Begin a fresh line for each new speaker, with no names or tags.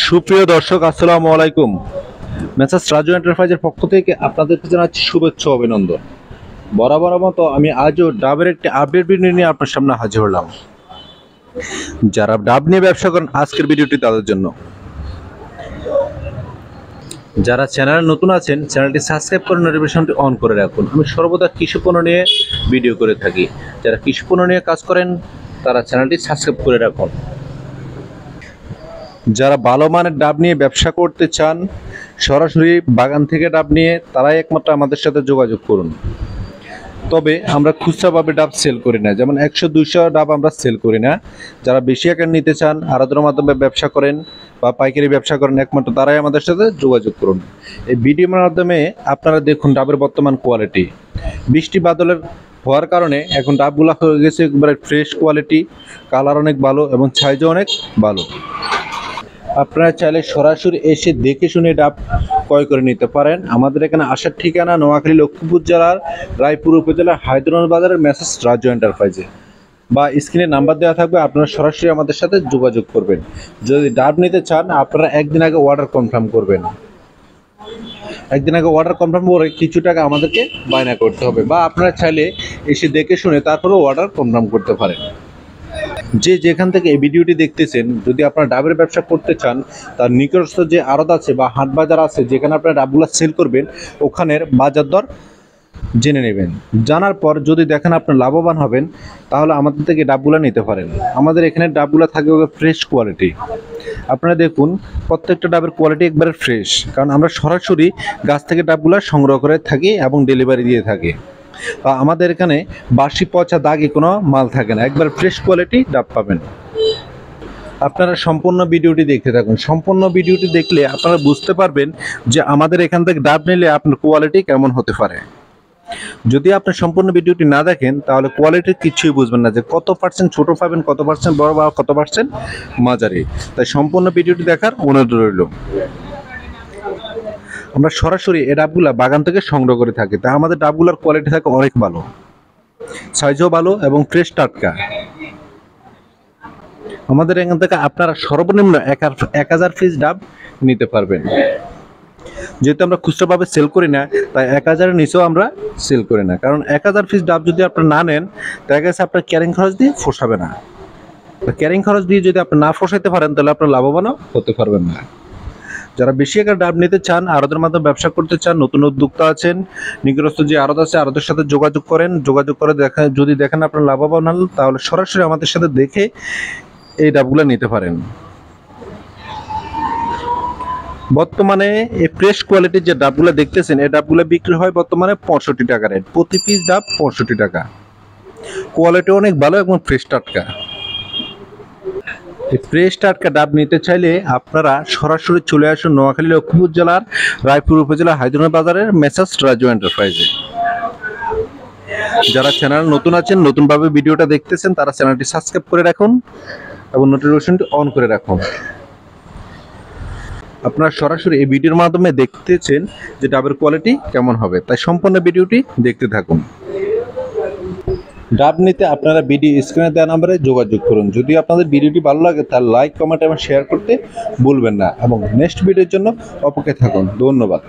সুপ্রিয় দর্শক, আসসালামু আলাইকুম। মেসার্স রাজু এন্টারপ্রাইজের পক্ষ থেকে আপনাদেরকে জানাচ্ছি শুভেচ্ছা ও অভিনন্দন। বরাবর মতো আমি আজও ডাবের একটি আপডেট ভিডিও নিয়ে আপনার সামনে হাজির হলাম। যারা ডাব নিয়ে ব্যবসা করেন, আজকের ভিডিওটি তাদের জন্য। যারা চ্যানেলে নতুন আছেন, চ্যানেলটি সাবস্ক্রাইব করে নোটিফিকেশনটি অন করে রাখুন। আমি সর্বদা কৃষি পণ্য নিয়ে ভিডিও করে থাকি। যারা কৃষি পণ্য নিয়ে কাজ করেন, তারা চ্যানেলটি সাবস্ক্রাইব করে রাখুন। যারা ভালো মানের ডাব নিয়ে ব্যবসা করতে চান, সরাসরি বাগান থেকে ডাব নিয়ে, তারাই একমাত্র আমাদের সাথে যোগাযোগ করুন। তবে আমরা খুচরাভাবে ডাব সেল করি না, যেমন 100-200 ডাব আমরা সেল করি না। যারা বেশি আকার নিতে চান, আড়তের মাধ্যমে ব্যবসা করেন বা পাইকারি ব্যবসা করেন, একমাত্র তারাই আমাদের সাথে যোগাযোগ করুন। এই ভিডিওর মাধ্যমে আপনারা দেখুন ডাবের বর্তমান কোয়ালিটি। বৃষ্টি বাদলের হওয়ার কারণে এখন ডাবগুলো হয়ে গেছে একবারে ফ্রেশ কোয়ালিটি, কালার অনেক ভালো এবং সাইজও অনেক ভালো। আপনারা চাইলে সরাসরি এসে দেখে শুনে ডাব ক্রয় করে নিতে পারেন। আমাদের এখানে আসার ঠিকানা নোয়াখালী লক্ষ্মীপুর জেলার রায়পুর উপজেলার হায়দ্রাবাদ বাজারের মেসার্স রাজু এন্টারপ্রাইজে, বা স্ক্রিনে নাম্বার দেওয়া থাকবে, আপনারা সরাসরি আমাদের সাথে যোগাযোগ করবেন। যদি ডাব নিতে চান, আপনারা একদিন আগে অর্ডার কনফার্ম করবেন। একদিন আগে অর্ডার কনফার্ম করে কিছু টাকা আমাদেরকে বায়না করতে হবে, বা আপনারা চাইলে এসে দেখে শুনে তারপরেও অর্ডার কনফার্ম করতে পারেন। যে যেখান থেকে এই ভিডিওটি দেখতেছেন, যদি আপনারা ডাবের ব্যবসা করতে চান, তার নিকটস্থ যে আড়ত আছে বা হাট বাজার আছে যেখানে আপনারা ডাবগুলো সেল করবেন, ওখানের বাজার দর জেনে নেবেন। জানার পর যদি দেখেন আপনার লাভবান হবেন, তাহলে আমাদের থেকে ডাবগুলো নিতে পারেন। আমাদের এখানে ডাবগুলো থাকে ফ্রেশ কোয়ালিটি। আপনারা দেখুন, প্রত্যেকটা ডাবের কোয়ালিটি একবারে ফ্রেশ, কারণ আমরা সরাসরি গাছ থেকে ডাবগুলো সংগ্রহ করে থাকি এবং ডেলিভারি দিয়ে থাকি। আমাদের এখানে বাসি পচা দাগি কোনো মাল থাকে না, একবার ফ্রেশ কোয়ালিটি ডাব পাবেন। আপনারা সম্পূর্ণ ভিডিওটি দেখতে থাকুন। সম্পূর্ণ ভিডিওটি দেখলে আপনারা বুঝতে পারবেন যে আমাদের এখান থেকে ডাব নিলে আপনার কোয়ালিটি কেমন হতে পারে। যদি আপনি সম্পূর্ণ ভিডিওটি না দেখেন, তাহলে কোয়ালিটি কিছুই বুঝবেন না, যে কত পার্সেন্ট ছোট পাবেন, কত পার্সেন্ট বড় বা কত পার্সেন্ট মাঝারি। তাই সম্পূর্ণ ভিডিওটি দেখার অনুরোধ রইল। আমরা সরাসরি এই ডাবগুলা বাগান থেকে সংগ্রহ করে থাকি, তাই আমাদের ডাবগুলোর কোয়ালিটি থাকে অনেক ভালো, সাইজও ভালো এবং ফ্রেশ টাটকা। আমাদের এখান থেকে আপনারা সর্বনিম্ন 1000 পিস ডাব নিতে পারবেন। যেহেতু আমরা খুচরাভাবে সেল করি না, তাই 1000-এর নিচেও আমরা সেল করি না, কারণ 1000 পিস ডাব যদি আপনারা না নেন, দেখা গেছে আপনার ক্যারিং খরচ দিয়ে পোষাবে না। ক্যারিং খরচ দিয়ে যদি আপনি না পোষাইতে পারেন, তাহলে আপনার লাভবানও হতে পারবেন না। যারা বেশি আকার ডাব নিতে চান, আড়তের মাধ্যমে ব্যবসা করতে চান, নতুন উদ্যোক্তা আছেন, নিকটস্থ যে আড়ত আছে আড়তের সাথে যোগাযোগ করেন। যোগাযোগ করে যদি দেখেন আপনার লাভবান হন, তাহলে সরাসরি আমাদের সাথে দেখে এই ডাবগুলো নিতে পারেন। বর্তমানে এই ফ্রেশ কোয়ালিটির যে ডাবগুলো দেখতেছেন, এই ডাবগুলো বিক্রি হয় বর্তমানে 65 টাকা রেট, প্রতি পিস ডাব 65 টাকা। কোয়ালিটি অনেক ভালো এবং ফ্রেশ টাটকা। এই ফ্রেশ টাটকা ডাব নিতে চাইলে আপনারা সরাসরি চলে আসুন নোয়াখালী লক্ষ্মীপুর জেলার রায়পুর উপজেলা হায়দ্রাবাদ বাজারের মেসার্স রাজু এন্টারপ্রাইজে। যারা চ্যানেল নতুন আছেন, নতুনভাবে ভিডিওটা দেখতেছেন, তারা চ্যানেলটি সাবস্ক্রাইব করে রাখুন এবং নোটিফিকেশনটি অন করে রাখুন। আপনারা সরাসরি এই ভিডিওর মাধ্যমে দেখতেছেন যে ডাবের কোয়ালিটি কেমন হবে, তাই সম্পূর্ণ ভিডিওটি দেখতে থাকুন। ডাব নিতে আপনারা ভিডিও স্ক্রিনে দেওয়া নম্বরে যোগাযোগ করুন। যদি আপনাদের ভিডিওটি ভালো লাগে, তাহলে লাইক, কমেন্ট এবং শেয়ার করতে ভুলবেন না, এবং নেক্সট ভিডিওর জন্য অপেক্ষায় থাকুন। ধন্যবাদ।